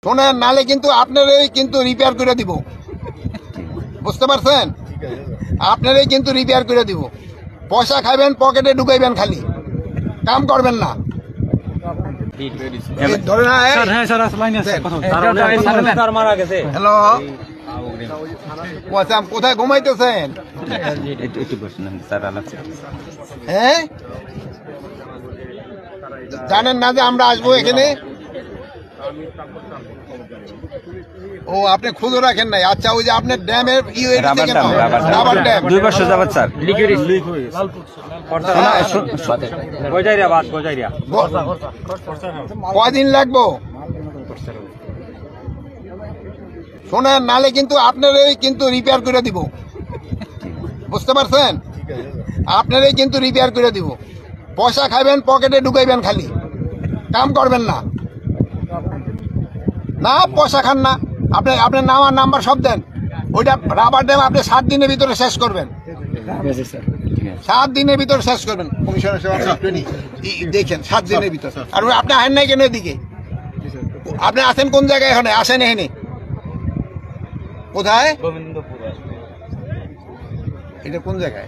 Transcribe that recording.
শোনেন, নালে কিন্তু আপনারই কিন্তু রিপেয়ার করে দিব, বুঝতে পারছেন? আপনারই কিন্তু রিপেয়ার করে দিব। পয়সা খাইবেন, পকেটে ঢুকাইবেন, খালি কাম করবেন না। হ্যালো, কোথায় ঘুমাইতেছেন? হ্যাঁ, জানেন না যে আমরা আসবো এখানে? ও, আপনি খুঁজো রাখেন নাই? আচ্ছা, ওই যে আপনার ড্যামের রাবার ড্যাম 2 বছর যাবত স্যার কয়দিন লাগবো? শোনেন, নালে কিন্তু আপনারই কিন্তু রিপেয়ার করে দিব, বুঝতে পারছেন? আপনারই কিন্তু রিপেয়ার করে দিব। পয়সা খাইবেন, পকেটে ঢুকাইবেন, খালি কাম করবেন না। না, পয়সা খান না। আপনি আপনার নাম আর নাম্বার সব দেন। ওইটা রাবার ড্যাম আপনি 7 দিনের ভিতরে শেষ করবেন। 7 দিনের ভিতরে শেষ করবেন। কমিশনার সাহেব দেখেন, 7 দিনের ভিতরে। আর আপনি আসেন নাই কেন এদিকে? আপনি আছেন কোন জায়গায়? এখানে আসেন। এখানে কোথায়? এটা কোন জায়গায়?